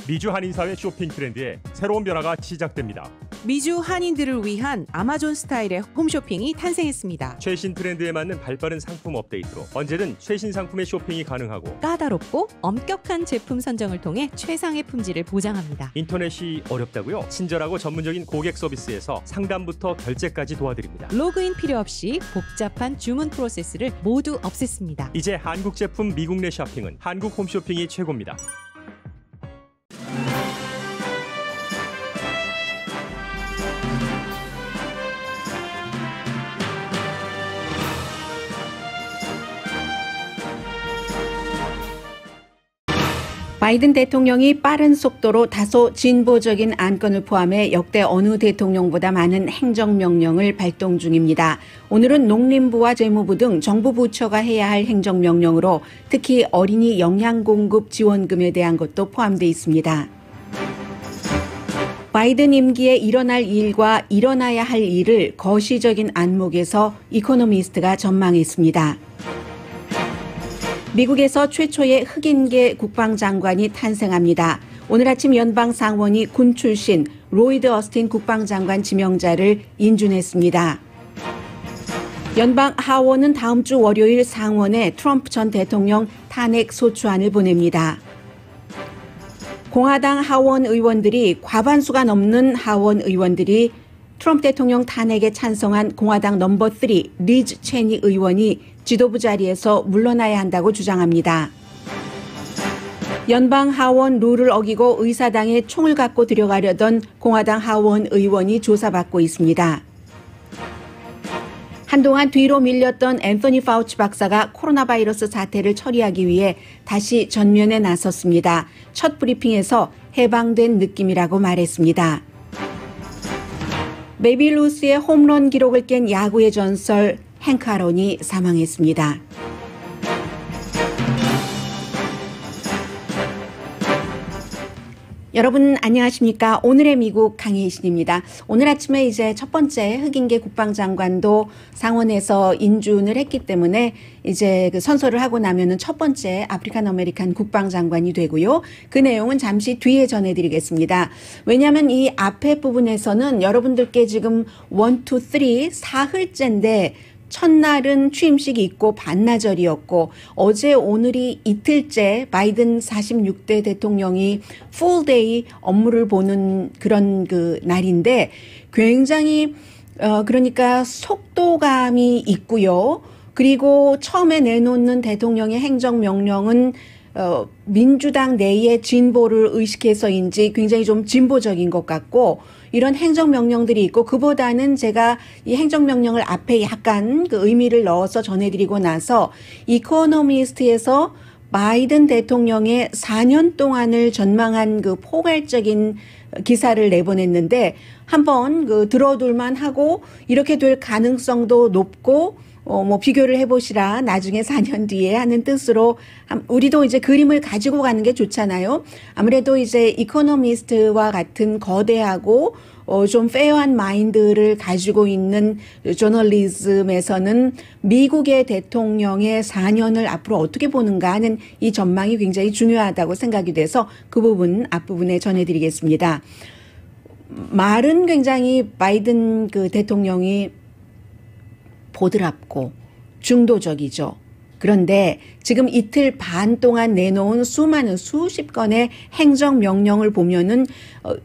미주 한인사회 쇼핑 트렌드에 새로운 변화가 시작됩니다. 미주 한인들을 위한 아마존 스타일의 홈쇼핑이 탄생했습니다. 최신 트렌드에 맞는 발빠른 상품 업데이트로 언제든 최신 상품의 쇼핑이 가능하고 까다롭고 엄격한 제품 선정을 통해 최상의 품질을 보장합니다. 인터넷이 어렵다고요? 친절하고 전문적인 고객 서비스에서 상담부터 결제까지 도와드립니다. 로그인 필요 없이 복잡한 주문 프로세스를 모두 없앴습니다. 이제 한국 제품 미국 내 쇼핑은 한국 홈쇼핑이 최고입니다. 바이든 대통령이 빠른 속도로 다소 진보적인 안건을 포함해 역대 어느 대통령보다 많은 행정명령을 발동 중입니다. 오늘은 농림부와 재무부 등 정부 부처가 해야 할 행정명령으로 특히 어린이 영양공급 지원금에 대한 것도 포함되어 있습니다. 바이든 임기에 일어날 일과 일어나야 할 일을 거시적인 안목에서 이코노미스트가 전망했습니다. 미국에서 최초의 흑인계 국방장관이 탄생합니다. 오늘 아침 연방 상원이 군 출신 로이드 어스틴 국방장관 지명자를 인준했습니다. 연방 하원은 다음 주 월요일 상원에 트럼프 전 대통령 탄핵 소추안을 보냅니다. 공화당 하원 의원들이 과반수가 넘는 하원 의원들이 트럼프 대통령 탄핵에 찬성한 공화당 넘버 3 리즈 체니 의원이 지도부 자리에서 물러나야 한다고 주장합니다. 연방 하원 룰을 어기고 의사당에 총을 갖고 들어가려던 공화당 하원 의원이 조사받고 있습니다. 한동안 뒤로 밀렸던 앤서니 파우치 박사가 코로나 바이러스 사태를 처리하기 위해 다시 전면에 나섰습니다. 첫 브리핑에서 해방된 느낌이라고 말했습니다. 베이비 루스의 홈런 기록을 깬 야구의 전설 행크 아론이 사망했습니다. 여러분 안녕하십니까? 오늘의 미국 강혜신입니다. 오늘 아침에 이제 첫 번째 흑인계 국방장관도 상원에서 인준을 했기 때문에 이제 그 선서를 하고 나면은 첫 번째 아프리칸 아메리칸 국방장관이 되고요. 그 내용은 잠시 뒤에 전해드리겠습니다. 왜냐하면 이 앞에 부분에서는 여러분들께 지금 1, 2, 3 사흘째인데 첫날은 취임식이 있고 반나절이었고 어제 오늘이 이틀째 바이든 46대 대통령이 풀데이 업무를 보는 그런 그 날인데 굉장히 그러니까 속도감이 있고요. 그리고 처음에 내놓는 대통령의 행정명령은 민주당 내의 진보를 의식해서인지 굉장히 좀 진보적인 것 같고 이런 행정명령들이 있고 그보다는 제가 이 행정명령을 앞에 약간 그 의미를 넣어서 전해드리고 나서 이코노미스트에서 바이든 대통령의 4년 동안을 전망한 그 포괄적인 기사를 내보냈는데 한번 그 들어둘만 하고 이렇게 될 가능성도 높고 뭐 비교를 해보시라 나중에 4년 뒤에 하는 뜻으로 우리도 이제 그림을 가지고 가는 게 좋잖아요. 아무래도 이제 이코노미스트와 같은 거대하고 좀 페어한 마인드를 가지고 있는 저널리즘에서는 미국의 대통령의 4년을 앞으로 어떻게 보는가 하는 이 전망이 굉장히 중요하다고 생각이 돼서 그 부분 앞부분에 전해드리겠습니다. 말은 굉장히 바이든 그 대통령이 보드랍고 중도적이죠. 그런데 지금 이틀 반 동안 내놓은 수많은 수십 건의 행정명령을 보면은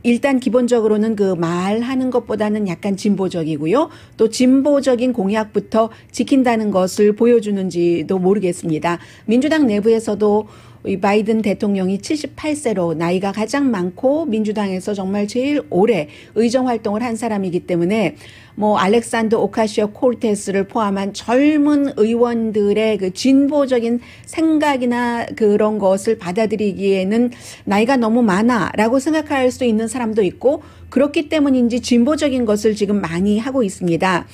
일단 기본적으로는 그 말하는 것보다는 약간 진보적이고요. 또 진보적인 공약부터 지킨다는 것을 보여주는지도 모르겠습니다. 민주당 내부에서도 이 바이든 대통령이 78세로 나이가 가장 많고 민주당에서 정말 제일 오래 의정 활동을 한 사람이기 때문에 뭐 알렉산더 오카시오 콜테스를 포함한 젊은 의원들의 그 진보적인 생각이나 그런 것을 받아들이기에는 나이가 너무 많아라고 생각할 수 있는 사람도 있고 그렇기 때문인지 진보적인 것을 지금 많이 하고 있습니다.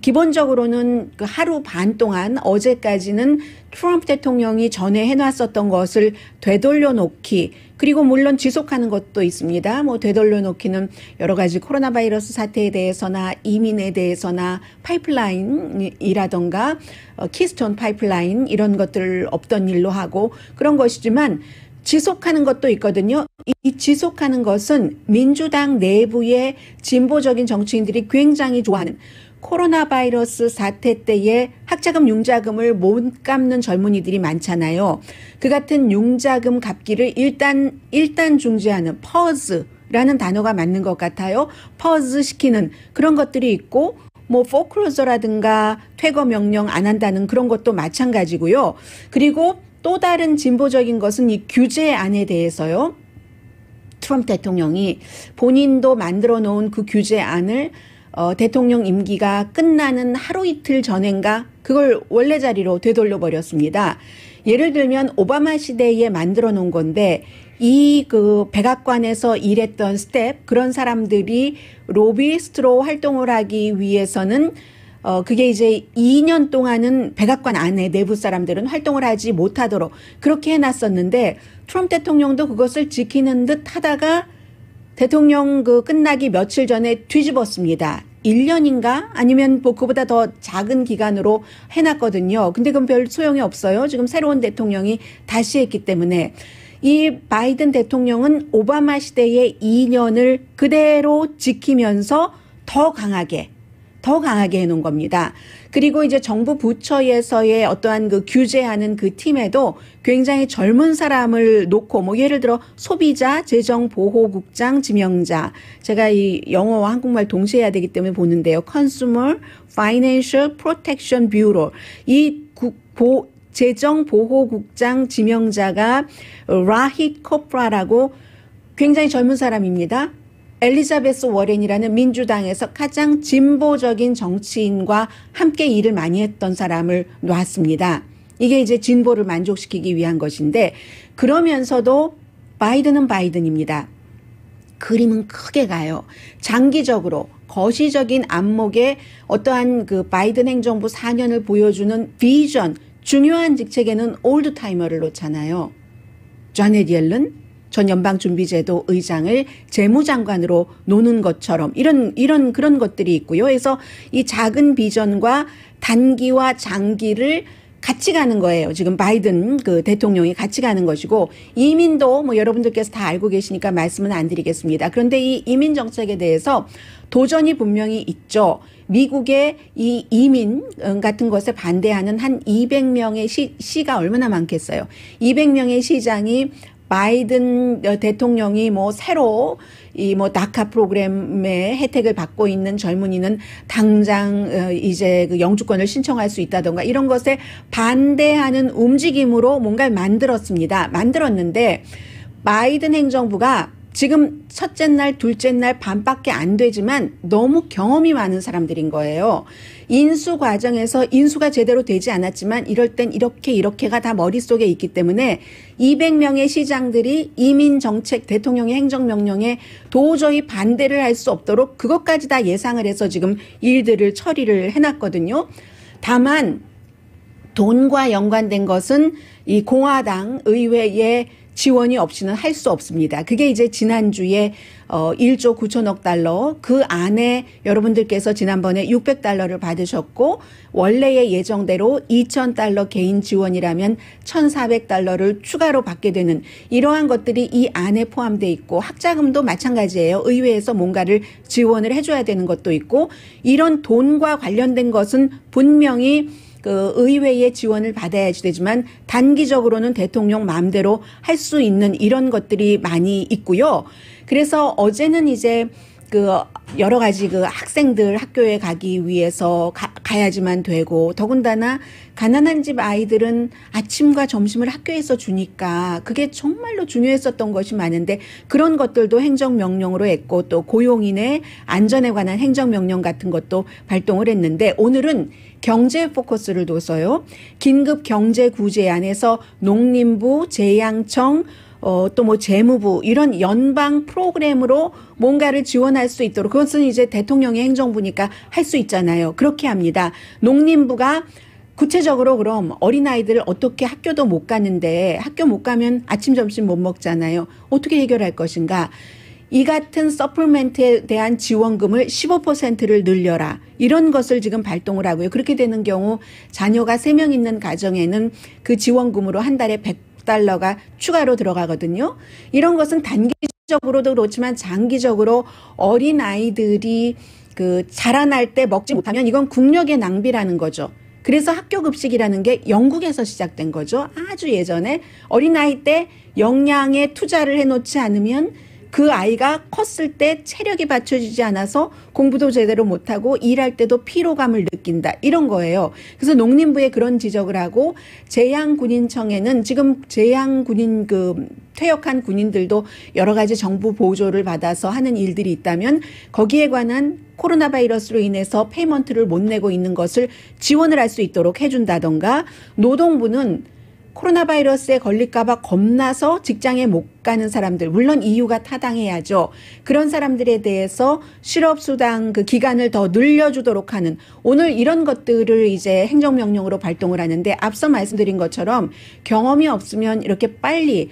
기본적으로는 그 하루 반 동안 어제까지는 트럼프 대통령이 전에 해놨었던 것을 되돌려 놓기 그리고 물론 지속하는 것도 있습니다. 뭐 되돌려 놓기는 여러 가지 코로나 바이러스 사태에 대해서나 이민에 대해서나 파이프라인이라던가 키스톤 파이프라인 이런 것들 없던 일로 하고 그런 것이지만 지속하는 것도 있거든요. 이 지속하는 것은 민주당 내부의 진보적인 정치인들이 굉장히 좋아하는 코로나 바이러스 사태 때에 학자금 융자금을 못 갚는 젊은이들이 많잖아요. 그 같은 융자금 갚기를 일단 중지하는 퍼즈라는 단어가 맞는 것 같아요. 퍼즈 시키는 그런 것들이 있고 뭐 포클로저라든가 퇴거 명령 안 한다는 그런 것도 마찬가지고요. 그리고 또 다른 진보적인 것은 이 규제안에 대해서요. 트럼프 대통령이 본인도 만들어 놓은 그 규제안을 대통령 임기가 끝나는 하루 이틀 전인가 그걸 원래 자리로 되돌려 버렸습니다. 예를 들면 오바마 시대에 만들어 놓은 건데 이 그 백악관에서 일했던 스텝 그런 사람들이 로비스트로 활동을 하기 위해서는 그게 이제 2년 동안은 백악관 안에 내부 사람들은 활동을 하지 못하도록 그렇게 해놨었는데 트럼프 대통령도 그것을 지키는 듯 하다가 대통령 그 끝나기 며칠 전에 뒤집었습니다. 1년인가 아니면 뭐 그보다 더 작은 기간으로 해놨거든요. 근데 그건 별 소용이 없어요. 지금 새로운 대통령이 다시 했기 때문에 이 바이든 대통령은 오바마 시대의 2년을 그대로 지키면서 더 강하게 해놓은 겁니다. 그리고 이제 정부 부처에서의 어떠한 그 규제하는 그 팀에도 굉장히 젊은 사람을 놓고 뭐 예를 들어 소비자 재정보호국장 지명자 제가 이 영어와 한국말 동시에 해야 되기 때문에 보는데요. Consumer Financial Protection Bureau 이 재정보호국장 지명자가 라힛 코프라라고 굉장히 젊은 사람입니다. 엘리자베스 워렌이라는 민주당에서 가장 진보적인 정치인과 함께 일을 많이 했던 사람을 놨습니다. 이게 이제 진보를 만족시키기 위한 것인데 그러면서도 바이든은 바이든입니다. 그림은 크게 가요. 장기적으로 거시적인 안목의 어떠한 그 바이든 행정부 4년을 보여주는 비전 중요한 직책에는 올드타이머를 놓잖아요. 자넷 옐런 전 연방준비제도 의장을 재무장관으로 노는 것처럼 이런 그런 것들이 있고요. 그래서 이 작은 비전과 단기와 장기를 같이 가는 거예요. 지금 바이든 그 대통령이 같이 가는 것이고 이민도 뭐 여러분들께서 다 알고 계시니까 말씀은 안 드리겠습니다. 그런데 이 이민 정책에 대해서 도전이 분명히 있죠. 미국의 이 이민 같은 것에 반대하는 한 200명의 시가 얼마나 많겠어요. 200명의 시장이 바이든 대통령이 뭐 새로 이 뭐 다카 프로그램의 혜택을 받고 있는 젊은이는 당장 이제 그 영주권을 신청할 수 있다던가 이런 것에 반대하는 움직임으로 뭔가를 만들었는데 바이든 행정부가 지금 첫째 날, 둘째 날 반밖에 안 되지만 너무 경험이 많은 사람들인 거예요. 인수 과정에서 인수가 제대로 되지 않았지만 이럴 땐 이렇게가 다 머릿속에 있기 때문에 200명의 시장들이 이민 정책 대통령의 행정명령에 도저히 반대를 할 수 없도록 그것까지 다 예상을 해서 지금 일들을 처리를 해놨거든요. 다만 돈과 연관된 것은 이 공화당 의회의 지원이 없이는 할 수 없습니다. 그게 이제 지난주에 1조 9천억 달러 그 안에 여러분들께서 지난번에 600달러를 받으셨고 원래의 예정대로 2,000달러 개인 지원이라면 1,400달러를 추가로 받게 되는 이러한 것들이 이 안에 포함되어 있고 학자금도 마찬가지예요. 의회에서 뭔가를 지원을 해줘야 되는 것도 있고 이런 돈과 관련된 것은 분명히 그 의회의 지원을 받아야지 되지만 단기적으로는 대통령 마음대로 할 수 있는 이런 것들이 많이 있고요. 그래서 어제는 이제 그 여러 가지 그 학생들 학교에 가기 위해서 가야지만 되고 더군다나 가난한 집 아이들은 아침과 점심을 학교에서 주니까 그게 정말로 중요했었던 것이 많은데 그런 것들도 행정명령으로 했고 또 고용인의 안전에 관한 행정명령 같은 것도 발동을 했는데 오늘은 경제 포커스를 둬서요. 긴급 경제 구제안에서 농림부, 재양청 또 뭐 재무부 이런 연방 프로그램으로 뭔가를 지원할 수 있도록 그것은 이제 대통령의 행정부니까 할 수 있잖아요. 그렇게 합니다. 농림부가 구체적으로 그럼 어린아이들 어떻게 학교도 못 가는데 학교 못 가면 아침 점심 못 먹잖아요. 어떻게 해결할 것인가. 이 같은 서플멘트에 대한 지원금을 15%를 늘려라. 이런 것을 지금 발동을 하고요. 그렇게 되는 경우 자녀가 3명 있는 가정에는 그 지원금으로 한 달에 달러가 추가로 들어가거든요. 이런 것은 단기적으로도 그렇지만 장기적으로 어린아이들이 자라날 때 먹지 못하면 이건 국력의 낭비라는 거죠. 그래서 학교 급식이라는 게 영국에서 시작된 거죠. 아주 예전에 어린아이 때 영양에 투자를 해놓지 않으면 그 아이가 컸을 때 체력이 받쳐지지 않아서 공부도 제대로 못하고 일할 때도 피로감을 느낀다. 이런 거예요. 그래서 농림부에 그런 지적을 하고 제양군인청에는 지금 제양군인 퇴역한 군인들도 여러 가지 정부 보조를 받아서 하는 일들이 있다면 거기에 관한 코로나 바이러스로 인해서 페이먼트를 못 내고 있는 것을 지원을 할 수 있도록 해준다던가 노동부는 코로나 바이러스에 걸릴까봐 겁나서 직장에 못 가는 사람들, 물론 이유가 타당해야죠. 그런 사람들에 대해서 실업수당 기간을 더 늘려주도록 하는 오늘 이런 것들을 이제 행정명령으로 발동을 하는데 앞서 말씀드린 것처럼 경험이 없으면 이렇게 빨리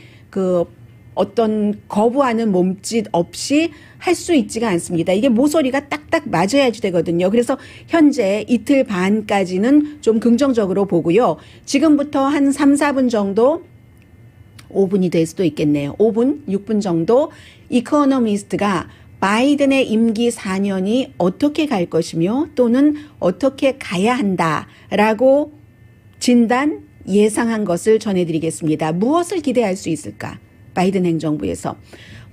어떤 거부하는 몸짓 없이 할 수 있지가 않습니다. 이게 모서리가 딱딱 맞아야지 되거든요. 그래서 현재 이틀 반까지는 좀 긍정적으로 보고요. 지금부터 한 3, 4분 정도 5분이 될 수도 있겠네요. 5분, 6분 정도 이코노미스트가 바이든의 임기 4년이 어떻게 갈 것이며 또는 어떻게 가야 한다라고 진단, 예상한 것을 전해드리겠습니다. 무엇을 기대할 수 있을까? 바이든 행정부에서.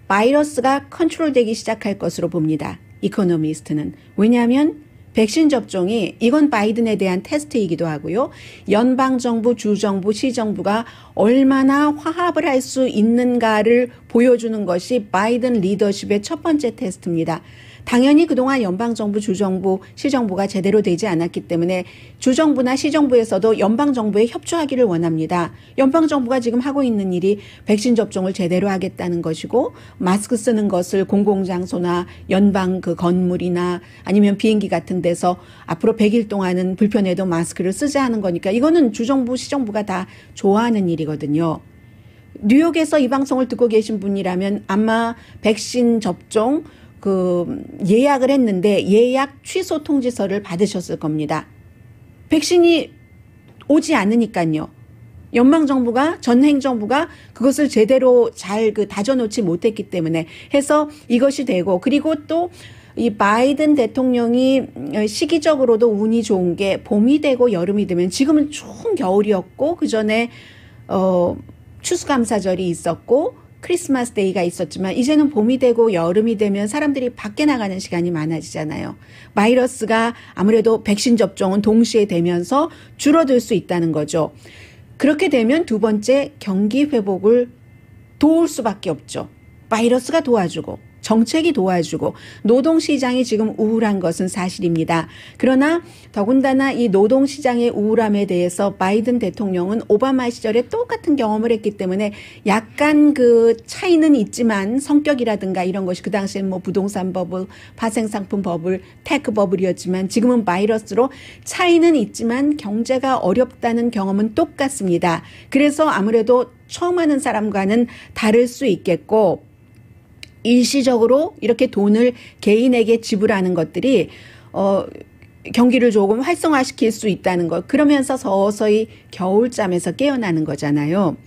바이러스가 컨트롤되기 시작할 것으로 봅니다. 이코노미스트는. 왜냐하면 백신 접종이 이건 바이든에 대한 테스트이기도 하고요. 연방정부, 주정부, 시정부가 얼마나 화합을 할 수 있는가를 보여주는 것이 바이든 리더십의 첫 번째 테스트입니다. 당연히 그동안 연방정부, 주정부, 시정부가 제대로 되지 않았기 때문에 주정부나 시정부에서도 연방정부에 협조하기를 원합니다. 연방정부가 지금 하고 있는 일이 백신 접종을 제대로 하겠다는 것이고 마스크 쓰는 것을 공공장소나 연방 건물이나 아니면 비행기 같은 데서 앞으로 100일 동안은 불편해도 마스크를 쓰자 하는 거니까 이거는 주정부, 시정부가 다 좋아하는 일이거든요. 뉴욕에서 이 방송을 듣고 계신 분이라면 아마 백신 접종 예약을 했는데 예약 취소 통지서를 받으셨을 겁니다. 백신이 오지 않으니까요. 연방정부가 전 행정부가 그것을 제대로 잘 다져놓지 못했기 때문에 해서 이것이 되고 그리고 또 이 바이든 대통령이 시기적으로도 운이 좋은 게 봄이 되고 여름이 되면 지금은 추운 겨울이었고 그전에 추수감사절이 있었고 크리스마스 데이가 있었지만 이제는 봄이 되고 여름이 되면 사람들이 밖에 나가는 시간이 많아지잖아요. 바이러스가 아무래도 백신 접종은 동시에 되면서 줄어들 수 있다는 거죠. 그렇게 되면 두 번째 경기 회복을 도울 수밖에 없죠. 바이러스가 도와주고 정책이 도와주고 노동시장이 지금 우울한 것은 사실입니다. 그러나 더군다나 이 노동시장의 우울함에 대해서 바이든 대통령은 오바마 시절에 똑같은 경험을 했기 때문에 약간 차이는 있지만 성격이라든가 이런 것이 그 당시에는 부동산 버블, 파생상품 버블, 테크 버블이었지만 지금은 바이러스로 차이는 있지만 경제가 어렵다는 경험은 똑같습니다. 그래서 아무래도 처음 하는 사람과는 다를 수 있겠고 일시적으로 이렇게 돈을 개인에게 지불하는 것들이 경기를 조금 활성화시킬 수 있다는 것. 그러면서 서서히 겨울잠에서 깨어나는 거잖아요.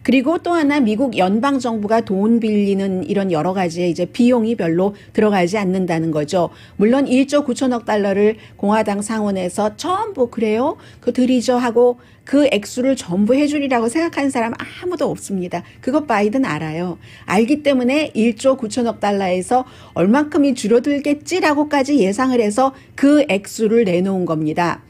그리고 또 하나 미국 연방정부가 돈 빌리는 이런 여러 가지의 이제 비용이 별로 들어가지 않는다는 거죠. 물론 1조 9천억 달러를 공화당 상원에서 전부 그래요? 드리죠 하고 그 액수를 전부 해주리라고 생각하는 사람 아무도 없습니다. 그것 바이든 알아요. 알기 때문에 1조 9천억 달러에서 얼만큼이 줄어들겠지라고까지 예상을 해서 그 액수를 내놓은 겁니다.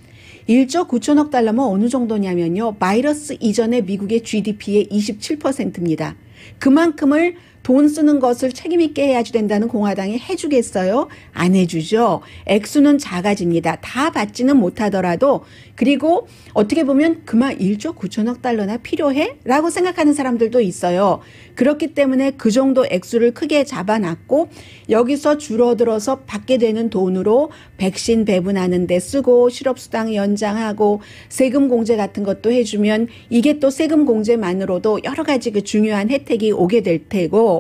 1조 9천억 달러면 어느 정도냐면요. 바이러스 이전의 미국의 GDP의 27%입니다. 그만큼을 돈 쓰는 것을 책임 있게 해야지 된다는 공화당이 해주겠어요? 안 해주죠. 액수는 작아집니다. 다 받지는 못하더라도 그리고 어떻게 보면 그만 1조 9천억 달러나 필요해? 라고 생각하는 사람들도 있어요. 그렇기 때문에 그 정도 액수를 크게 잡아놨고 여기서 줄어들어서 받게 되는 돈으로 백신 배분하는 데 쓰고 실업수당 연장하고 세금 공제 같은 것도 해주면 이게 또 세금 공제만으로도 여러 가지 중요한 혜택이 오게 될 테고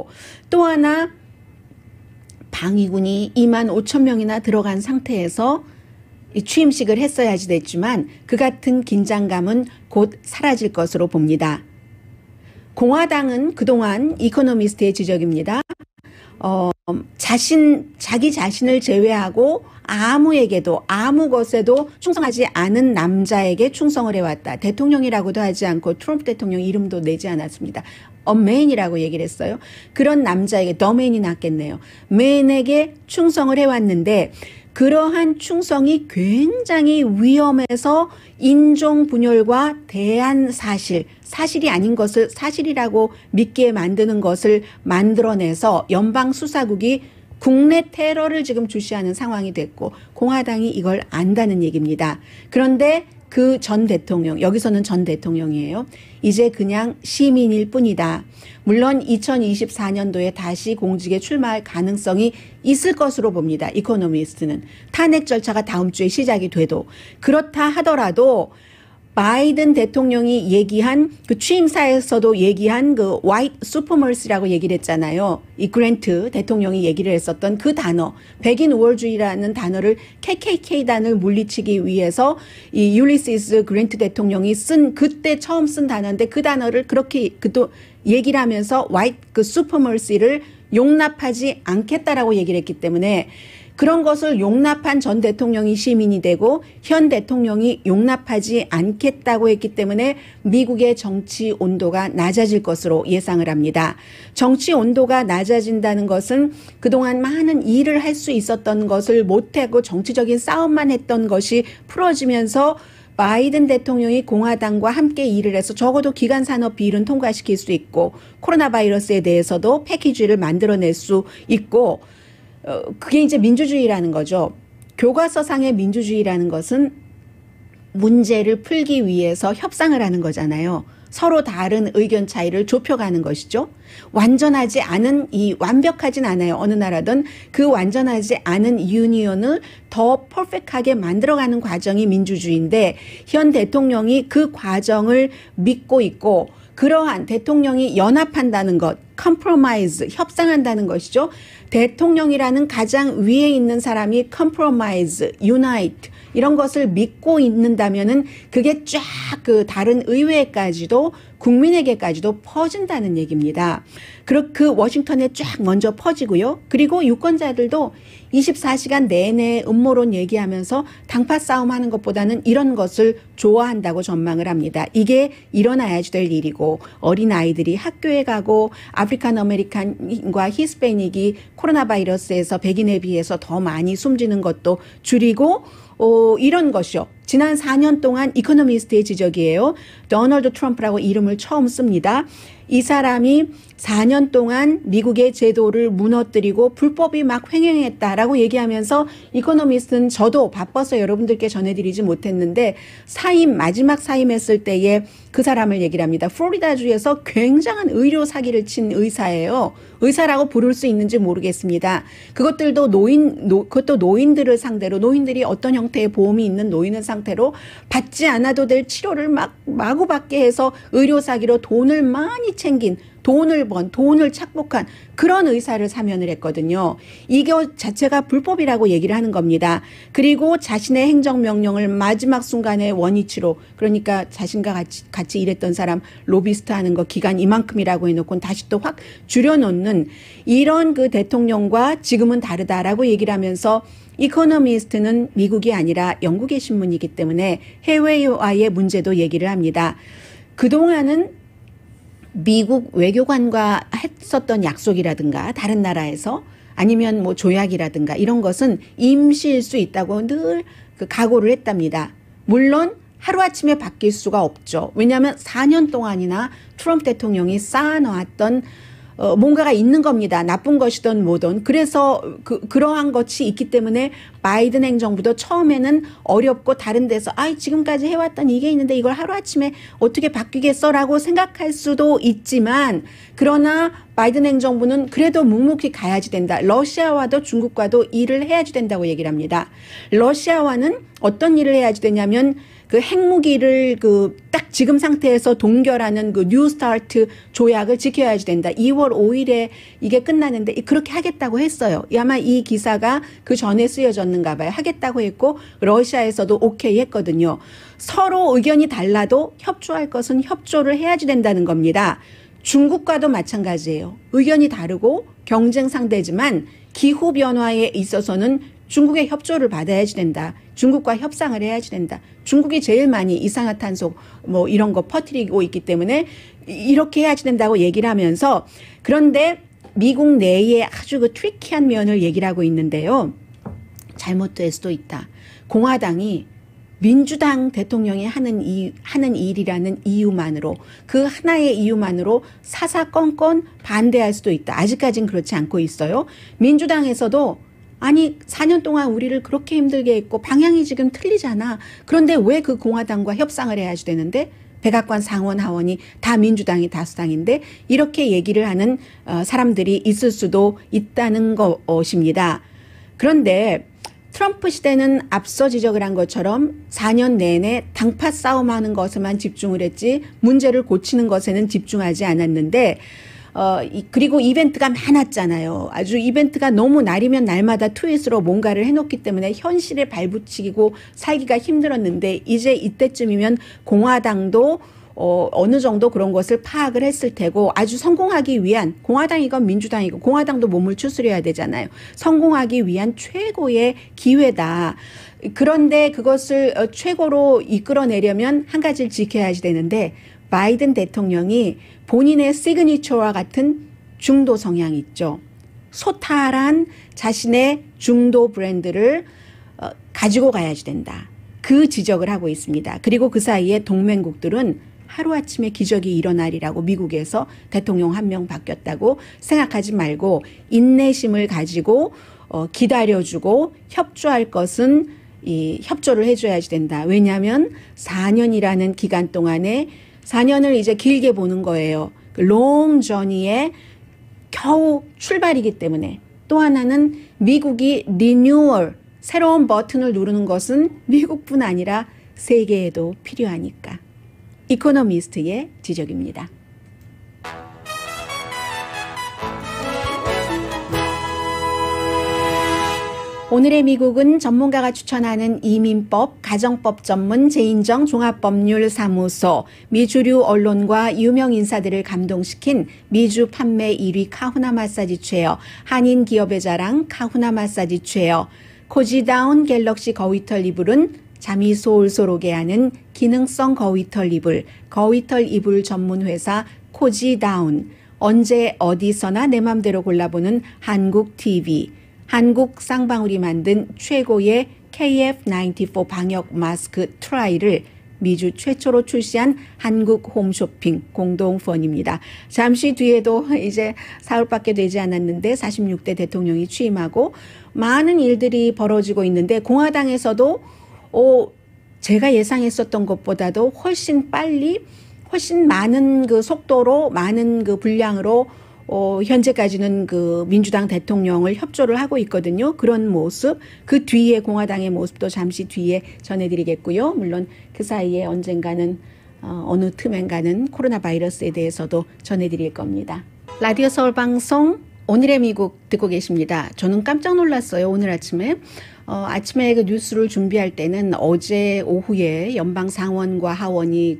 또 하나 방위군이 2만 5천 명이나 들어간 상태에서 취임식을 했어야지 됐지만 그 같은 긴장감은 곧 사라질 것으로 봅니다. 공화당은 그동안 이코노미스트의 지적입니다. 자기 자신을 제외하고 아무에게도 아무 것에도 충성하지 않은 남자에게 충성을 해왔다. 대통령이라고도 하지 않고 트럼프 대통령 이름도 내지 않았습니다. man이라고 얘기를 했어요. 그런 남자에게 the man이 낫겠네요. man에게 충성을 해왔는데 그러한 충성이 굉장히 위험해서 인종 분열과 대한 사실이 아닌 것을 사실이라고 믿게 만드는 것을 만들어내서 연방 수사국이 국내 테러를 지금 주시하는 상황이 됐고 공화당이 이걸 안다는 얘기입니다. 그런데 그 전 대통령, 여기서는 전 대통령이에요. 이제 그냥 시민일 뿐이다. 물론 2024년도에 다시 공직에 출마할 가능성이 있을 것으로 봅니다. 이코노미스트는. 탄핵 절차가 다음 주에 시작이 돼도. 그렇다 하더라도 바이든 대통령이 얘기한 그 취임사에서도 얘기한 그 white supremacy라고 얘기를 했잖아요. 이 그랜트 대통령이 얘기를 했었던 그 단어, 백인 우월주의라는 단어를 KKK단을 물리치기 위해서 이 율리시스 그랜트 대통령이 그때 처음 쓴 단어인데 그 단어를 그렇게 또 얘기를 하면서 white 그 supremacy를 용납하지 않겠다라고 얘기를 했기 때문에 그런 것을 용납한 전 대통령이 시민이 되고 현 대통령이 용납하지 않겠다고 했기 때문에 미국의 정치 온도가 낮아질 것으로 예상을 합니다. 정치 온도가 낮아진다는 것은 그동안 많은 일을 할 수 있었던 것을 못하고 정치적인 싸움만 했던 것이 풀어지면서 바이든 대통령이 공화당과 함께 일을 해서 적어도 기간산업 비일은 통과시킬 수 있고 코로나 바이러스에 대해서도 패키지를 만들어낼 수 있고 그게 이제 민주주의라는 거죠. 교과서상의 민주주의라는 것은 문제를 풀기 위해서 협상을 하는 거잖아요. 서로 다른 의견 차이를 좁혀가는 것이죠. 완전하지 않은 완벽하진 않아요. 어느 나라든 그 완전하지 않은 유니언을 더 퍼펙트하게 만들어가는 과정이 민주주의인데 현 대통령이 그 과정을 믿고 있고 그러한 대통령이 연합한다는 것, compromise, 협상한다는 것이죠. 대통령이라는 가장 위에 있는 사람이 compromise, unite 이런 것을 믿고 있는다면은 그게 쫙 그 다른 의회까지도 국민에게까지도 퍼진다는 얘기입니다. 그 워싱턴에 쫙 먼저 퍼지고요. 그리고 유권자들도 24시간 내내 음모론 얘기하면서 당파 싸움하는 것보다는 이런 것을 좋아한다고 전망을 합니다. 이게 일어나야지 될 일이고 어린아이들이 학교에 가고 아프리칸 아메리칸과 히스패닉이 코로나 바이러스에서 백인에 비해서 더 많이 숨지는 것도 줄이고 이런 것이요. 지난 4년 동안 이코노미스트의 지적이에요. 도널드 트럼프라고 이름을 처음 씁니다. 이 사람이 4년 동안 미국의 제도를 무너뜨리고 불법이 막 횡행했다라고 얘기하면서 이코노미스트는 저도 바빠서 여러분들께 전해드리지 못했는데 마지막 사임했을 때에 그 사람을 얘기를 합니다. 플로리다주에서 굉장한 의료 사기를 친 의사예요. 의사라고 부를 수 있는지 모르겠습니다. 그것도 노인들을 상대로 노인들이 어떤 형태의 보험이 있는 노인을 상태로 받지 않아도 될 치료를 마구 받게 해서 의료 사기로 돈을 많이 챙긴 돈을 착복한 그런 의사를 사면을 했거든요. 이거 자체가 불법이라고 얘기를 하는 겁니다. 그리고 자신의 행정명령을 마지막 순간에 원위치로 그러니까 자신과 같이 일했던 사람 로비스트 하는 거 기간 이만큼이라고 해놓고 다시 또 확 줄여놓는 이런 그 대통령과 지금은 다르다라고 얘기를 하면서 이코노미스트는 미국이 아니라 영국의 신문이기 때문에 해외와의 문제도 얘기를 합니다. 그동안은 미국 외교관과 했었던 약속이라든가 다른 나라에서 아니면 뭐 조약이라든가 이런 것은 임시일 수 있다고 늘 그 각오를 했답니다. 물론 하루아침에 바뀔 수가 없죠. 왜냐하면 4년 동안이나 트럼프 대통령이 쌓아놓았던 뭔가가 있는 겁니다. 나쁜 것이든 뭐든. 그래서 그러한 것이 있기 때문에 바이든 행정부도 처음에는 어렵고 다른 데서 지금까지 해왔던 이게 있는데 이걸 하루아침에 어떻게 바뀌겠어라고 생각할 수도 있지만 그러나 바이든 행정부는 그래도 묵묵히 가야지 된다. 러시아와도 중국과도 일을 해야지 된다고 얘기를 합니다. 러시아와는 어떤 일을 해야지 되냐면 그 핵무기를 딱 지금 상태에서 동결하는 그 뉴스타트 조약을 지켜야지 된다. 2월 5일에 이게 끝나는데 그렇게 하겠다고 했어요. 아마 이 기사가 그 전에 쓰여졌는가 봐요. 하겠다고 했고 러시아에서도 오케이 했거든요. 서로 의견이 달라도 협조할 것은 협조를 해야지 된다는 겁니다. 중국과도 마찬가지예요. 의견이 다르고 경쟁 상대지만 기후 변화에 있어서는 중국의 협조를 받아야지 된다. 중국과 협상을 해야지 된다. 중국이 제일 많이 이산화탄소 뭐 이런 거 퍼뜨리고 있기 때문에 이렇게 해야지 된다고 얘기를 하면서, 그런데 미국 내에 아주 그 트리키한 면을 얘기를 하고 있는데요. 잘못될 수도 있다. 공화당이 민주당 대통령이 하는 일이라는 이유만으로, 그 하나의 이유만으로 사사건건 반대할 수도 있다. 아직까지는 그렇지 않고 있어요. 민주당에서도 아니 4년 동안 우리를 그렇게 힘들게 했고 방향이 지금 틀리잖아. 그런데 왜 그 공화당과 협상을 해야지 되는데, 백악관 상원 하원이 다 민주당이 다수당인데 이렇게 얘기를 하는 사람들이 있을 수도 있다는 것입니다. 그런데 트럼프 시대는 앞서 지적을 한 것처럼 4년 내내 당파 싸움하는 것에만 집중을 했지 문제를 고치는 것에는 집중하지 않았는데, 그리고 이벤트가 많았잖아요. 아주 이벤트가 너무 날이면 날마다 트윗으로 뭔가를 해놓기 때문에 현실에 발붙이고 살기가 힘들었는데, 이제 이때쯤이면 공화당도 어느 정도 그런 것을 파악을 했을 테고, 아주 성공하기 위한, 공화당이건 민주당이건 공화당도 몸을 추스려야 되잖아요. 성공하기 위한 최고의 기회다. 그런데 그것을 최고로 이끌어내려면 한 가지를 지켜야지 되는데, 바이든 대통령이 본인의 시그니처와 같은 중도 성향이 있죠. 소탈한 자신의 중도 브랜드를 가지고 가야지 된다. 그 지적을 하고 있습니다. 그리고 그 사이에 동맹국들은 하루아침에 기적이 일어나리라고, 미국에서 대통령 한 명 바뀌었다고 생각하지 말고 인내심을 가지고 기다려주고 협조할 것은 협조를 해줘야지 된다. 왜냐하면 4년이라는 기간 동안에 4년을 이제 길게 보는 거예요. 롱 저니에 겨우 출발이기 때문에. 또 하나는 미국이 리뉴얼, 새로운 버튼을 누르는 것은 미국뿐 아니라 세계에도 필요하니까. 이코노미스트의 지적입니다. 오늘의 미국은 전문가가 추천하는 이민법, 가정법 전문 제인정 종합법률사무소, 미주류 언론과 유명 인사들을 감동시킨 미주 판매 1위 카후나 마사지 체어, 한인 기업의 자랑 카후나 마사지 체어, 코지다운 갤럭시 거위털 이불은 잠이 솔솔 오게 하는 기능성 거위털 이불, 거위털 이불 전문 회사 코지다운, 언제 어디서나 내 맘대로 골라보는 한국 TV, 한국 쌍방울이 만든 최고의 KF94 방역 마스크 트라이를 미주 최초로 출시한 한국 홈쇼핑 공동펀입니다. 잠시 뒤에도 이제 사흘밖에 되지 않았는데 46대 대통령이 취임하고 많은 일들이 벌어지고 있는데, 공화당에서도 제가 예상했었던 것보다도 훨씬 빨리, 훨씬 많은 그 속도로, 많은 그 분량으로 현재까지는 그 민주당 대통령을 협조를 하고 있거든요. 그런 모습, 그 뒤에 공화당의 모습도 잠시 뒤에 전해드리겠고요. 물론 그 사이에 언젠가는 어느 틈엔가는 코로나 바이러스에 대해서도 전해드릴 겁니다. 라디오 서울 방송 오늘의 미국 듣고 계십니다. 저는 깜짝 놀랐어요. 오늘 아침에. 아침에 그 뉴스를 준비할 때는 어제 오후에 연방 상원과 하원이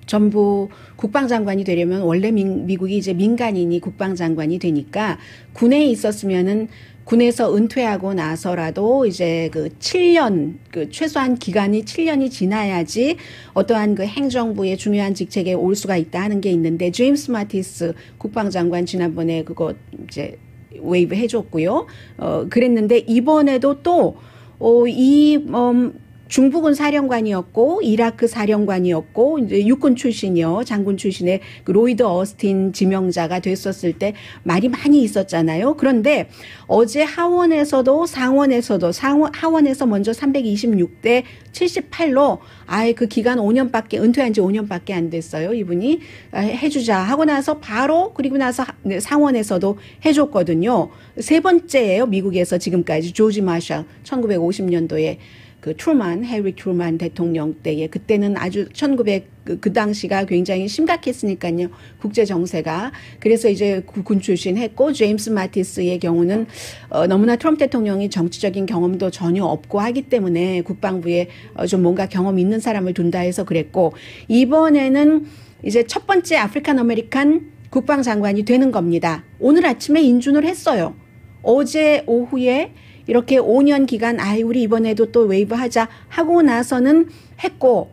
전부 국방장관이 되려면 원래 미국이 이제 민간인이 국방장관이 되니까 군에 있었으면은 군에서 은퇴하고 나서라도 이제 7년, 최소한 기간이 7년이 지나야지 어떠한 행정부의 중요한 직책에 올 수가 있다 하는 게 있는데, 제임스 마티스 국방장관 지난번에 그거 이제 웨이브 해줬고요. 그랬는데 이번에도 또 중부군 사령관이었고 이라크 사령관이었고 이제 육군 출신이요, 장군 출신의 로이드 어스틴 지명자가 됐었을 때 말이 많이 있었잖아요. 그런데 어제 하원에서도 상원에서도 하원에서 먼저 326대 78로 아예 그 기간 5년밖에, 은퇴한 지 5년밖에 안 됐어요. 이분이 해주자 하고 나서 바로, 그리고 나서 상원에서도 해줬거든요. 세 번째예요. 미국에서 지금까지. 조지 마샬 1950년도에 해리 트루만 대통령 때에, 그때는 아주 그 당시가 굉장히 심각했으니까요. 국제 정세가. 그래서 이제 군 출신 했고, 제임스 마티스의 경우는 너무나 트럼프 대통령이 정치적인 경험도 전혀 없고 하기 때문에 국방부에 좀 뭔가 경험 있는 사람을 둔다 해서 그랬고, 이번에는 이제 첫 번째 아프리칸 아메리칸 국방장관이 되는 겁니다. 오늘 아침에 인준을 했어요. 어제 오후에 이렇게 5년 기간 우리 이번에도 또 웨이브 하자 하고 나서는 했고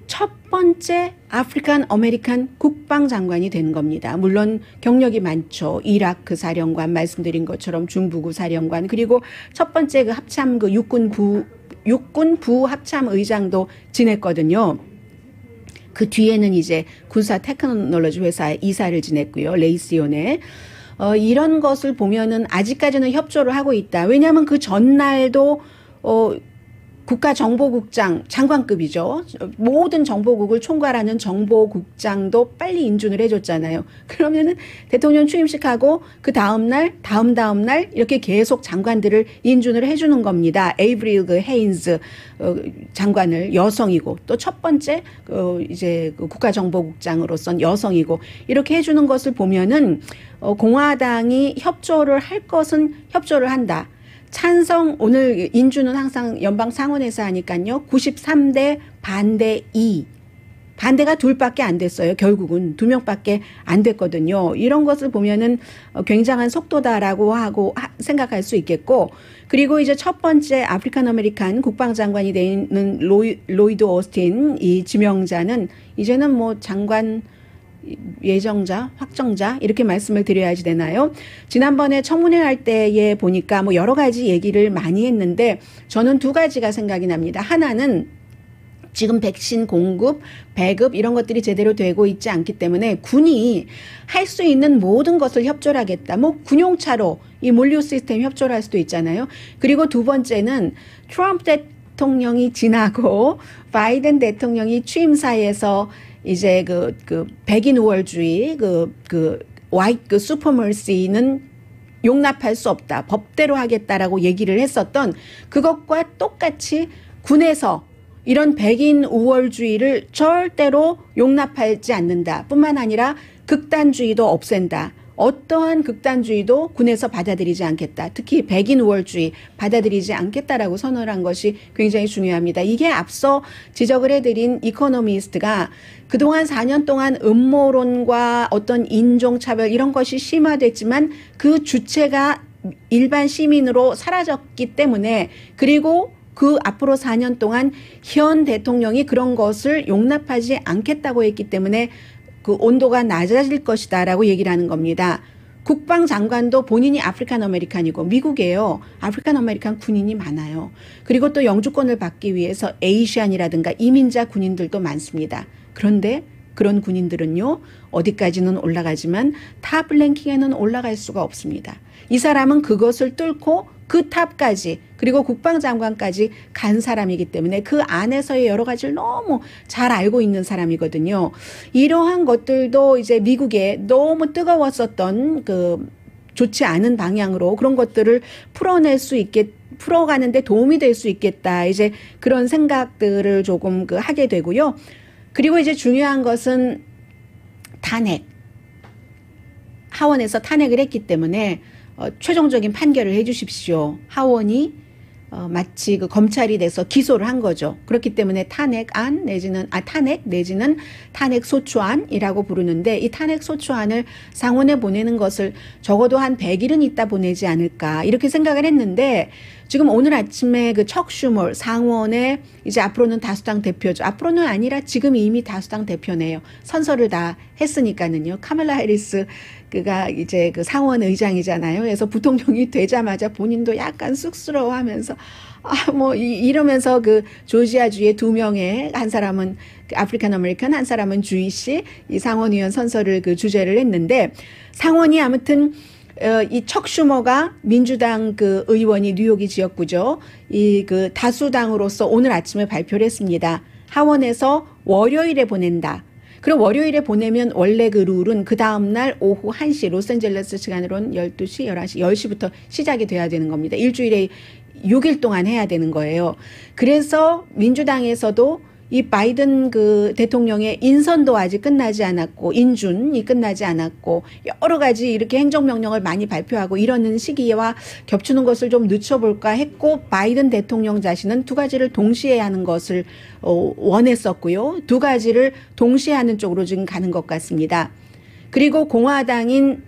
첫 번째 아프리칸 아메리칸 국방장관이 된 겁니다. 물론 경력이 많죠. 이라크 사령관 말씀드린 것처럼 중부구 사령관 그리고 첫 번째 그 합참 그 육군부 합참 의장도 지냈거든요. 그 뒤에는 이제 군사 테크놀로지 회사의 이사를 지냈고요. 레이시온에. 이런 것을 보면은 아직까지는 협조를 하고 있다. 왜냐하면 그 전날도 국가정보국장 장관급이죠. 모든 정보국을 총괄하는 정보국장도 빨리 인준을 해줬잖아요. 그러면은 대통령 취임식하고 그 다음날 이렇게 계속 장관들을 인준을 해주는 겁니다. 에이브릴 그 헤인즈 장관을 여성이고 또 첫 번째 이제 그 국가정보국장으로선 여성이고 이렇게 해주는 것을 보면은 공화당이 협조를 할 것은 협조를 한다. 찬성 오늘 인준은 항상 연방 상원에서 하니까요. 93대 반대 2. 반대가 둘밖에 안 됐어요. 결국은 2명밖에 안 됐거든요. 이런 것을 보면은 굉장한 속도다라고 하고 생각할 수 있겠고 그리고 이제 첫 번째 아프리칸 아메리칸 국방장관이 되는 로이드 오스틴 이 지명자는 이제는 뭐 장관 예정자, 확정자 이렇게 말씀을 드려야지 되나요? 지난번에 청문회 할 때에 보니까 뭐 여러 가지 얘기를 많이 했는데 저는 두 가지가 생각이 납니다. 하나는 지금 백신 공급, 배급 이런 것들이 제대로 되고 있지 않기 때문에 군이 할 수 있는 모든 것을 협조를 하겠다. 뭐 군용차로 이 몰류 시스템 협조를 할 수도 있잖아요. 그리고 두 번째는 트럼프 대통령이 지나고 바이든 대통령이 취임사에서 이제 그 백인 우월주의 화이트 슈퍼머시는 용납할 수 없다. 법대로 하겠다라고 얘기를 했었던 그것과 똑같이 군에서 이런 백인 우월주의를 절대로 용납하지 않는다. 뿐만 아니라 극단주의도 없앤다. 어떠한 극단주의도 군에서 받아들이지 않겠다. 특히 백인 우월주의 받아들이지 않겠다라고 선언을 한 것이 굉장히 중요합니다. 이게 앞서 지적을 해드린 이코노미스트가 그동안 4년 동안 음모론과 어떤 인종차별 이런 것이 심화됐지만 그 주체가 일반 시민으로 사라졌기 때문에 그리고 그 앞으로 4년 동안 현 대통령이 그런 것을 용납하지 않겠다고 했기 때문에 그 온도가 낮아질 것이다라고 얘기를 하는 겁니다. 국방장관도 본인이 아프리칸 아메리칸이고 미국에요. 아프리칸 아메리칸 군인이 많아요. 그리고 또 영주권을 받기 위해서 에이시안이라든가 이민자 군인들도 많습니다. 그런데 그런 군인들은요. 어디까지는 올라가지만 탑 랭킹에는 올라갈 수가 없습니다. 이 사람은 그것을 뚫고 그 탑까지 그리고 국방장관까지 간 사람이기 때문에 그 안에서의 여러 가지를 너무 잘 알고 있는 사람이거든요. 이러한 것들도 이제 미국에 너무 뜨거웠었던 그 좋지 않은 방향으로 그런 것들을 풀어가는데 도움이 될 수 있겠다. 이제 그런 생각들을 조금 하게 되고요. 그리고 이제 중요한 것은 탄핵. 하원에서 탄핵을 했기 때문에 최종적인 판결을 해 주십시오. 하원이 마치 그 검찰이 돼서 기소를 한 거죠. 그렇기 때문에 탄핵안 내지는 탄핵소추안이라고 부르는데 이 탄핵소추안을 상원에 보내는 것을 적어도 한 100일은 있다 보내지 않을까 이렇게 생각을 했는데 지금 오늘 아침에 그 척 슈머 상원에 이제 앞으로는 다수당 대표죠. 앞으로는 아니라 지금 이미 다수당 대표네요. 선서를 다 했으니까는요. 카멜라 해리스 그가 이제 그 상원 의장이잖아요. 그래서 부통령이 되자마자 본인도 약간 쑥스러워하면서 이러면서 그 조지아주의 2명의 한 사람은 아프리칸 아메리칸 한 사람은 주이시 이 상원의원 선서를 그 주재를 했는데 상원이 아무튼 이 척 슈머가 민주당 그 의원이 뉴욕이 지역구죠. 이 그 다수당으로서 오늘 아침에 발표를 했습니다. 하원에서 월요일에 보낸다. 그럼 월요일에 보내면 원래 그 룰은 그 다음날 오후 1시 로스앤젤레스 시간으로는 12시, 11시, 10시부터 시작이 돼야 되는 겁니다. 일주일에 6일 동안 해야 되는 거예요. 그래서 민주당에서도 이 바이든 그 대통령의 인선도 아직 끝나지 않았고 인준이 끝나지 않았고 여러 가지 이렇게 행정명령을 많이 발표하고 이러는 시기와 겹치는 것을 좀 늦춰볼까 했고 바이든 대통령 자신은 두 가지를 동시에 하는 것을 원했었고요. 두 가지를 동시에 하는 쪽으로 지금 가는 것 같습니다. 그리고 공화당인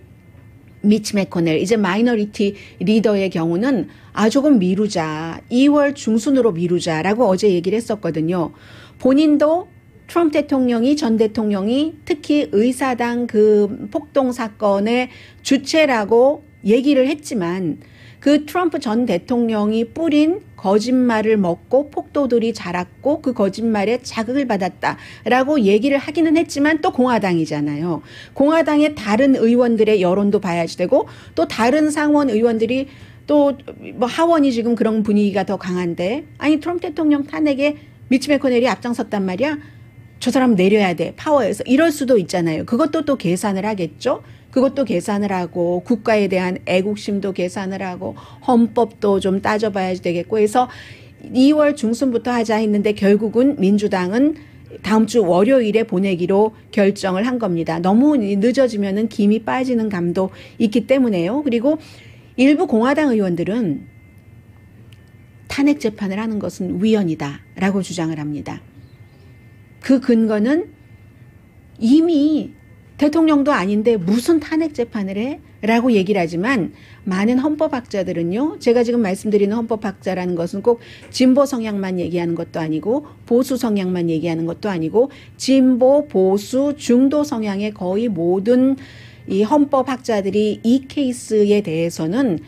미치 매코넬, 이제 마이너리티 리더의 경우는 조금 미루자, 2월 중순으로 미루자라고 어제 얘기를 했었거든요. 본인도 트럼프 대통령이, 전 대통령이 특히 의사당 그 폭동 사건의 주체라고 얘기를 했지만 그 트럼프 전 대통령이 뿌린 거짓말을 먹고 폭도들이 자랐고 그 거짓말에 자극을 받았다라고 얘기를 하기는 했지만 또 공화당이잖아요. 공화당의 다른 의원들의 여론도 봐야지 되고 또 다른 상원 의원들이 또 뭐 하원이 지금 그런 분위기가 더 강한데 아니 트럼프 대통령 탄핵에 미치 매코넬이 앞장섰단 말이야. 저 사람 내려야 돼. 파워에서. 이럴 수도 있잖아요. 그것도 또 계산을 하겠죠. 그것도 계산을 하고 국가에 대한 애국심도 계산을 하고 헌법도 좀 따져봐야 되겠고 해서 2월 중순부터 하자 했는데 결국은 민주당은 다음 주 월요일에 보내기로 결정을 한 겁니다. 너무 늦어지면은 김이 빠지는 감도 있기 때문에요. 그리고 일부 공화당 의원들은 탄핵 재판을 하는 것은 위헌이다라고 주장을 합니다. 그 근거는 이미 대통령도 아닌데 무슨 탄핵 재판을 해? 라고 얘기를 하지만 많은 헌법학자들은요. 제가 지금 말씀드리는 헌법학자라는 것은 꼭 진보 성향만 얘기하는 것도 아니고 보수 성향만 얘기하는 것도 아니고 진보, 보수, 중도 성향의 거의 모든 이 헌법학자들이 이 케이스에 대해서는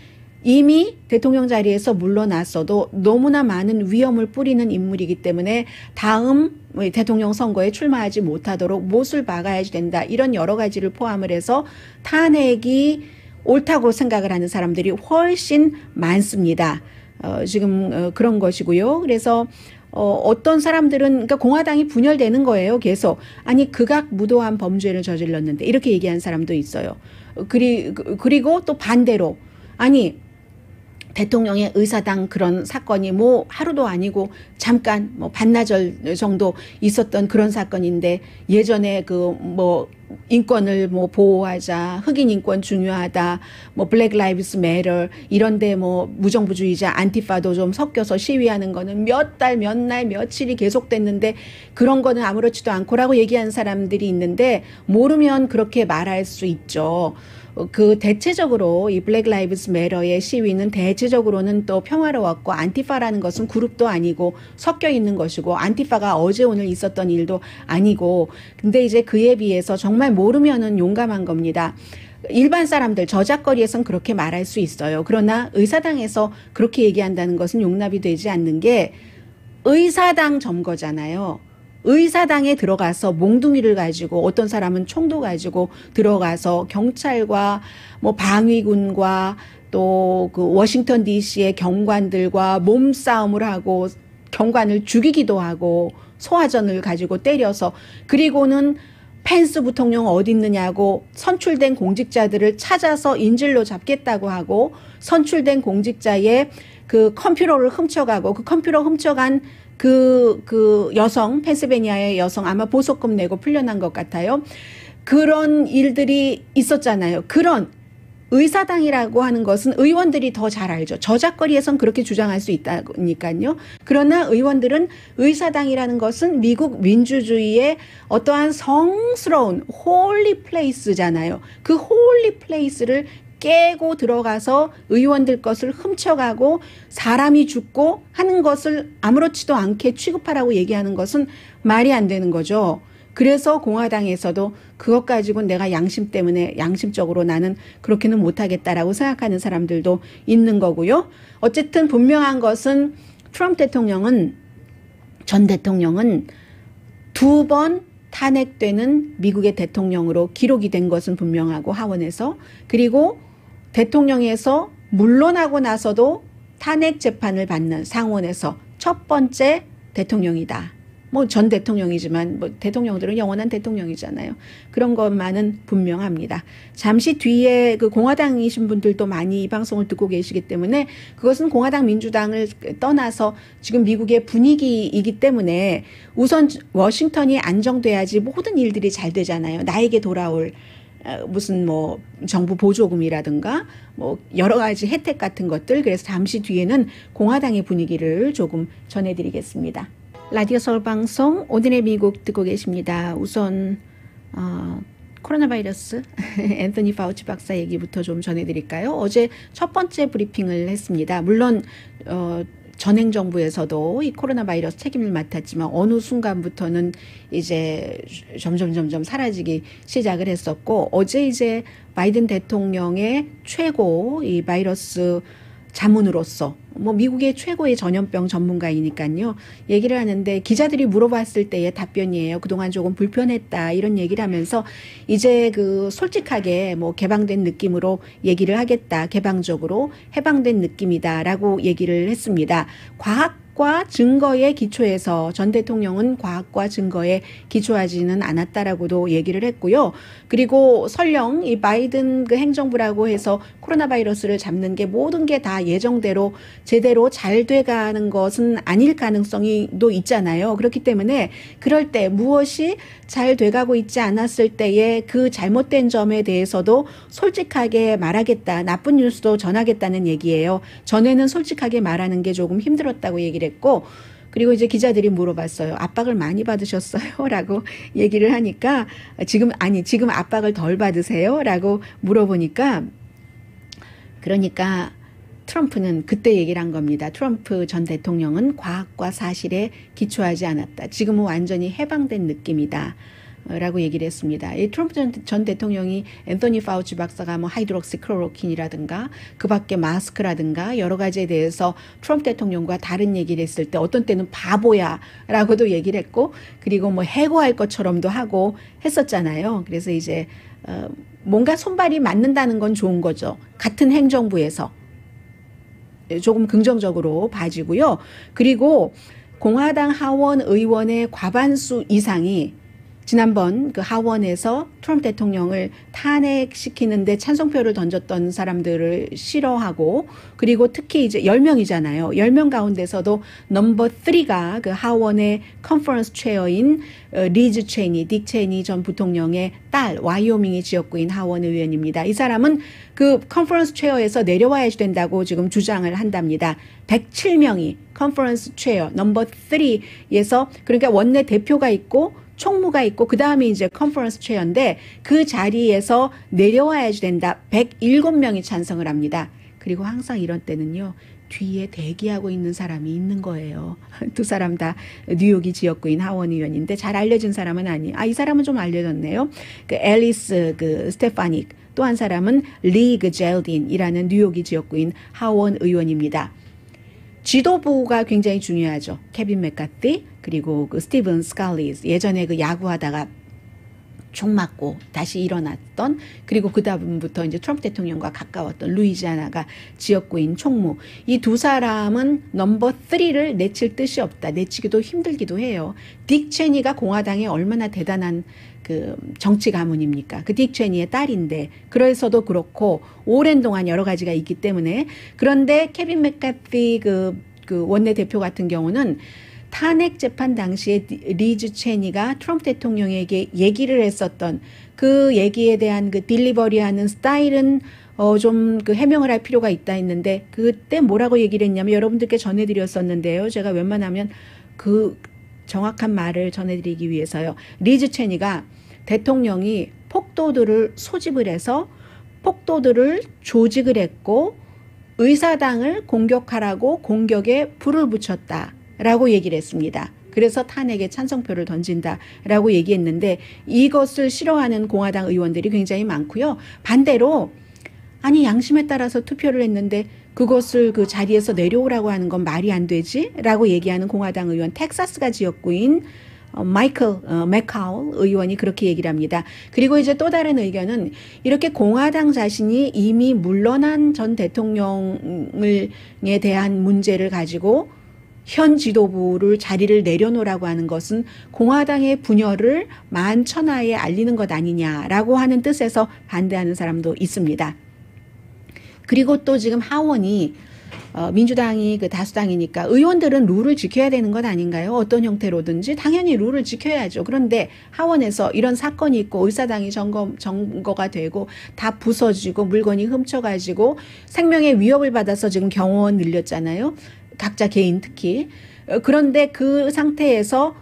이미 대통령 자리에서 물러났어도 너무나 많은 위험을 뿌리는 인물이기 때문에 다음 대통령 선거에 출마하지 못하도록 못을 박아야지 된다. 이런 여러 가지를 포함을 해서 탄핵이 옳다고 생각을 하는 사람들이 훨씬 많습니다. 지금 그런 것이고요. 그래서 어떤 사람들은 그러니까 공화당이 분열되는 거예요. 계속. 아니 극악무도한 범죄를 저질렀는데 이렇게 얘기한 사람도 있어요. 그리고 또 반대로 아니 대통령의 의사당 그런 사건이 뭐 하루도 아니고 잠깐 뭐 반나절 정도 있었던 그런 사건인데 예전에 그 뭐 인권을 뭐 보호하자, 흑인 인권 중요하다, 뭐 블랙 라이브스 매터 이런데 뭐 무정부주의자 안티파도 좀 섞여서 시위하는 거는 몇 달, 몇 날, 며칠이 계속됐는데 그런 거는 아무렇지도 않고라고 얘기하는 사람들이 있는데 모르면 그렇게 말할 수 있죠. 그 대체적으로 이 블랙 라이브스 매터의 시위는 대체적으로는 또 평화로웠고 안티파라는 것은 그룹도 아니고 섞여 있는 것이고 안티파가 어제 오늘 있었던 일도 아니고 근데 이제 그에 비해서 정말 모르면은 용감한 겁니다. 일반 사람들 저작거리에선 그렇게 말할 수 있어요. 그러나 의사당에서 그렇게 얘기한다는 것은 용납이 되지 않는 게 의사당 점거잖아요. 의사당에 들어가서 몽둥이를 가지고 어떤 사람은 총도 가지고 들어가서 경찰과 뭐 방위군과 또 그 워싱턴 DC의 경관들과 몸싸움을 하고 경관을 죽이기도 하고 소화전을 가지고 때려서 그리고는 펜스 부통령 어디 있느냐고 선출된 공직자들을 찾아서 인질로 잡겠다고 하고 선출된 공직자의 그 컴퓨터를 훔쳐가고 그 컴퓨터 훔쳐간 그 여성, 펜실베니아의 여성 아마 보석금 내고 풀려난 것 같아요. 그런 일들이 있었잖아요. 그런 의사당이라고 하는 것은 의원들이 더 잘 알죠. 저작거리에선 그렇게 주장할 수 있다니까요. 그러나 의원들은 의사당이라는 것은 미국 민주주의의 어떠한 성스러운 홀리 플레이스잖아요. 그 홀리 플레이스를 깨고 들어가서 의원들 것을 훔쳐가고 사람이 죽고 하는 것을 아무렇지도 않게 취급하라고 얘기하는 것은 말이 안 되는 거죠. 그래서 공화당에서도 그것 가지고 내가 양심 때문에 양심적으로 나는 그렇게는 못하겠다라고 생각하는 사람들도 있는 거고요. 어쨌든 분명한 것은 트럼프 대통령은 전 대통령은 2번 탄핵되는 미국의 대통령으로 기록이 된 것은 분명하고 하원에서 그리고 대통령에서 물러나고 나서도 탄핵 재판을 받는 상원에서 첫 번째 대통령이다. 뭐 전 대통령이지만 뭐 대통령들은 영원한 대통령이잖아요. 그런 것만은 분명합니다. 잠시 뒤에 그 공화당이신 분들도 많이 이 방송을 듣고 계시기 때문에 그것은 공화당 민주당을 떠나서 지금 미국의 분위기이기 때문에 우선 워싱턴이 안정돼야지 모든 일들이 잘 되잖아요. 나에게 돌아올 무슨 뭐 정부 보조금이라든가 뭐 여러 가지 혜택 같은 것들 그래서 잠시 뒤에는 공화당의 분위기를 조금 전해드리겠습니다. 라디오 서울 방송 오늘의 미국 듣고 계십니다. 우선 코로나 바이러스 앤서니 파우치 박사 얘기부터 좀 전해드릴까요? 어제 첫 번째 브리핑을 했습니다. 물론 전 행정부에서도 이 코로나 바이러스 책임을 맡았지만 어느 순간부터는 이제 점점 사라지기 시작을 했었고, 어제 이제 바이든 대통령의 최고 이 바이러스 자문으로서 미국의 최고의 전염병 전문가이니까요. 얘기를 하는데, 기자들이 물어봤을 때의 답변이에요. 그동안 조금 불편했다 이런 얘기를 하면서 이제 솔직하게 개방된 느낌으로 얘기를 하겠다. 개방적으로 해방된 느낌이다라고 얘기를 했습니다. 과학과 증거에 기초해서 전 대통령은 과학과 증거에 기초하지는 않았다라고도 얘기를 했고요. 그리고 설령 이 바이든 행정부라고 해서 코로나 바이러스를 잡는 게 모든 게 다 예정대로 제대로 잘 돼가는 것은 아닐 가능성이도 있잖아요. 그렇기 때문에 그럴 때 무엇이 잘 돼가고 있지 않았을 때의 그 잘못된 점에 대해서도 솔직하게 말하겠다. 나쁜 뉴스도 전하겠다는 얘기예요. 전에는 솔직하게 말하는 게 조금 힘들었다고 얘기를 했고, 그리고 이제 기자들이 물어봤어요. 압박을 많이 받으셨어요? 라고 얘기를 하니까 지금 압박을 덜 받으세요? 라고 물어보니까, 그러니까 트럼프는 그때 얘기를 한 겁니다. 트럼프 전 대통령은 과학과 사실에 기초하지 않았다. 지금은 완전히 해방된 느낌이다. 라고 얘기를 했습니다. 이 트럼프 전 대통령이 앤서니 파우치 박사가 하이드록시클로로킨이라든가 그 밖에 마스크라든가 여러 가지에 대해서 트럼프 대통령과 다른 얘기를 했을 때 어떤 때는 바보야 라고도 얘기를 했고, 그리고 해고할 것처럼도 하고 했었잖아요. 그래서 이제 뭔가 손발이 맞는다는 건 좋은 거죠. 같은 행정부에서 조금 긍정적으로 봐지고요. 그리고 공화당 하원 의원의 과반수 이상이 지난번 하원에서 트럼프 대통령을 탄핵시키는데 찬성표를 던졌던 사람들을 싫어하고, 그리고 특히 이제 10명이잖아요. 10명 가운데서도 넘버 3가 하원의 컨퍼런스 체어인 리즈 체니, 딕 체니 전 부통령의 딸, 와이오밍의 지역구인 하원 의원입니다. 이 사람은 컨퍼런스 체어에서 내려와야 된다고 지금 주장을 한답니다. 107명이 컨퍼런스 체어 넘버 3에서, 그러니까 원내 대표가 있고 총무가 있고 그 다음에 이제 컨퍼런스 체어인데 그 자리에서 내려와야 된다. 107명이 찬성을 합니다. 그리고 항상 이런 때는요, 뒤에 대기하고 있는 사람이 있는 거예요. 두 사람 다 뉴욕이 지역구인 하원 의원인데 잘 알려진 사람은 이 사람은 좀 알려졌네요. 앨리스 스테파닉, 또 한 사람은 리 젤딘이라는 뉴욕이 지역구인 하원 의원입니다. 지도부가 굉장히 중요하죠. 케빈 맥카티, 그리고 스티븐 스칼리스, 예전에 야구하다가 총 맞고 다시 일어났던, 그리고 그 다음부터 이제 트럼프 대통령과 가까웠던 루이지아나가 지역구인 총무. 이 두 사람은 넘버 3를 내칠 뜻이 없다. 내치기도 힘들기도 해요. 딕 체니가 공화당에 얼마나 대단한 정치 가문입니까? 딕 체니의 딸인데, 그래서도 그렇고 오랜 동안 여러 가지가 있기 때문에. 그런데 케빈 맥카티 원내 대표 같은 경우는 탄핵 재판 당시에 리즈 체니가 트럼프 대통령에게 얘기를 했었던 그 얘기에 대한 딜리버리하는 스타일은 좀 해명을 할 필요가 있다 했는데, 그때 뭐라고 얘기를 했냐면 여러분들께 전해드렸었는데요. 제가 웬만하면 정확한 말을 전해드리기 위해서요. 리즈 체니가 대통령이 폭도들을 소집을 해서 폭도들을 조직을 했고 의사당을 공격하라고 공격에 불을 붙였다라고 얘기를 했습니다. 그래서 탄핵에 찬성표를 던진다라고 얘기했는데, 이것을 싫어하는 공화당 의원들이 굉장히 많고요. 반대로 양심에 따라서 투표를 했는데 그것을 자리에서 내려오라고 하는 건 말이 안 되지? 라고 얘기하는 공화당 의원, 텍사스가 지역구인 마이클 맥카울 의원이 그렇게 얘기를 합니다. 그리고 이제 또 다른 의견은, 이렇게 공화당 자신이 이미 물러난 전 대통령에 대한 문제를 가지고 현 지도부를 자리를 내려놓으라고 하는 것은 공화당의 분열을 만천하에 알리는 것 아니냐라고 하는 뜻에서 반대하는 사람도 있습니다. 그리고 또 지금 하원이 민주당이 다수당이니까 의원들은 룰을 지켜야 되는 것 아닌가요? 어떤 형태로든지 당연히 룰을 지켜야죠. 그런데 하원에서 이런 사건이 있고 의사당이 점거가 되고 다 부서지고 물건이 훔쳐가지고 생명의 위협을 받아서 지금 경호원 늘렸잖아요. 각자 개인 특히. 그런데 그 상태에서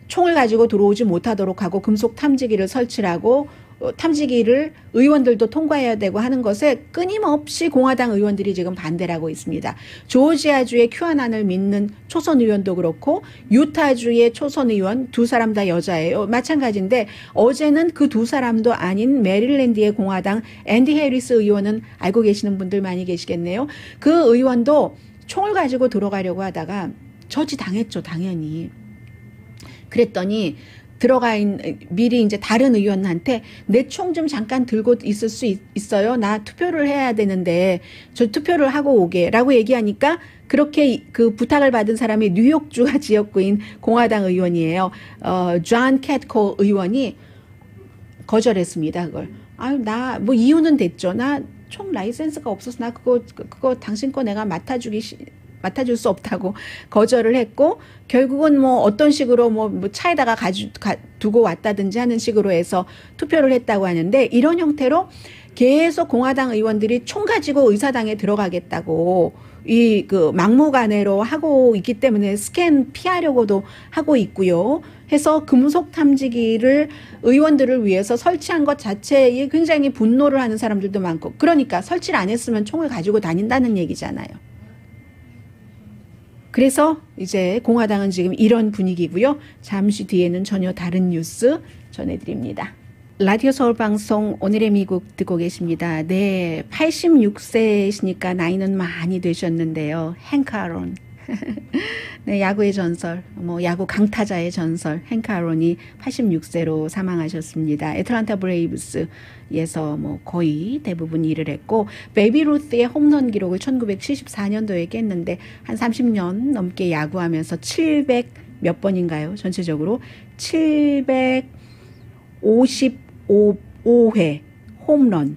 총을 가지고 들어오지 못하도록 하고 금속 탐지기를 설치하고 탐지기를 의원들도 통과해야 되고 하는 것에 끊임없이 공화당 의원들이 지금 반대를 하고 있습니다. 조지아주의 QAnon을 믿는 초선 의원도 그렇고 유타주의 초선 의원 두 사람 다 여자예요. 마찬가지인데 어제는 그 두 사람도 아닌 메릴랜드의 공화당 앤디 해리스 의원은 알고 계시는 분들 많이 계시겠네요. 그 의원도 총을 가지고 들어가려고 하다가 저지당했죠, 당연히. 그랬더니 미리 이제 다른 의원한테 내 총 좀 잠깐 들고 있을 수 있어요? 나 투표를 해야 되는데 저 투표를 하고 오게라고 얘기하니까 그렇게 그 부탁을 받은 사람이 뉴욕주가 지역구인 공화당 의원이에요. 존 캣코 의원이 거절했습니다. 그걸. 아유, 나 뭐 이유는 됐죠. 나 총 라이센스가 없어서 나 그거 당신 거 내가 맡아줄 수 없다고 거절을 했고, 결국은 뭐 어떤 식으로 뭐 차에다가 두고 왔다든지 하는 식으로 해서 투표를 했다고 하는데, 이런 형태로 계속 공화당 의원들이 총 가지고 의사당에 들어가겠다고 그 막무가내로 하고 있기 때문에 스캔 피하려고도 하고 있고요. 해서 금속 탐지기를 의원들을 위해서 설치한 것 자체에 굉장히 분노를 하는 사람들도 많고, 그러니까 설치를 안 했으면 총을 가지고 다닌다는 얘기잖아요. 그래서 이제 공화당은 지금 이런 분위기고요. 잠시 뒤에는 전혀 다른 뉴스 전해드립니다. 라디오 서울 방송 오늘의 미국 듣고 계십니다. 네, 86세이시니까 나이는 많이 되셨는데요. 헨크 아론. 네, 야구의 전설, 야구 강타자의 전설 헨크 아론이 86세로 사망하셨습니다. 애틀랜타 브레이브스에서 거의 대부분 일을 했고, 베이비 루스의 홈런 기록을 1974년도에 깼는데 한 30년 넘게 야구하면서 700 몇 번인가요? 전체적으로 755회 홈런.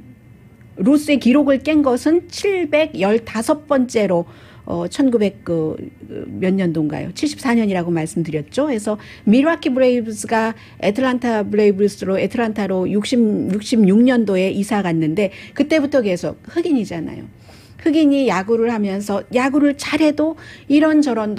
루스의 기록을 깬 것은 715번째로 1900 몇 년도인가요? 74년이라고 말씀드렸죠. 그래서 밀워키 브레이브스가 애틀랜타 브레이브스로 애틀랜타로 66년도에 이사 갔는데, 그때부터 계속 흑인이잖아요. 흑인이 야구를 하면서 야구를 잘해도 이런저런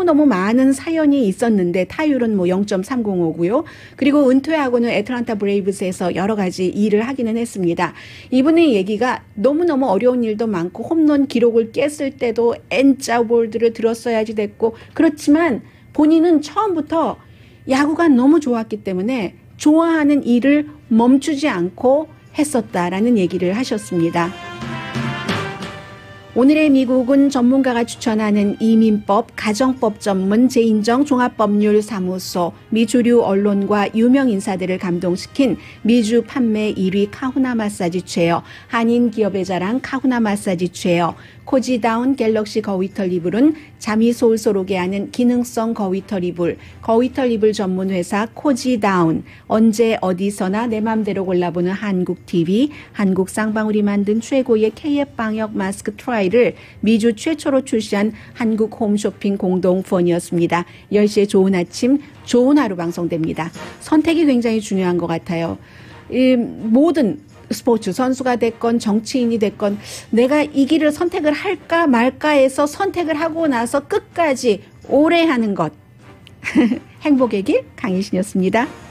너무 많은 사연이 있었는데, 타율은 0.305고요. 그리고 은퇴하고는 애틀랜타 브레이브스에서 여러 가지 일을 하기는 했습니다. 이분의 얘기가 너무너무 어려운 일도 많고, 홈런 기록을 깼을 때도 N자 볼드를 들었어야지 됐고, 그렇지만 본인은 처음부터 야구가 너무 좋았기 때문에 좋아하는 일을 멈추지 않고 했었다라는 얘기를 하셨습니다. 오늘의 미국은 전문가가 추천하는 이민법, 가정법 전문 재인정 종합법률사무소, 미주류 언론과 유명 인사들을 감동시킨 미주 판매 1위 카후나 마사지 체어, 한인 기업의 자랑 카후나 마사지 체어, 코지다운 갤럭시 거위털 이불은 잠이 솔솔 오게 하는 기능성 거위털 이불, 거위털 이불 전문 회사 코지다운, 언제 어디서나 내 맘대로 골라보는 한국 TV, 한국 쌍방울이 만든 최고의 KF 방역 마스크 트라이를 미주 최초로 출시한 한국 홈쇼핑 공동펀이었습니다. 10시에 좋은 아침, 좋은 하루 방송됩니다. 선택이 굉장히 중요한 것 같아요. 모든 스포츠 선수가 됐건 정치인이 됐건 내가 이 길을 선택을 할까 말까 해서 선택을 하고 나서 끝까지 오래 하는 것. 행복의 길 강희신이었습니다.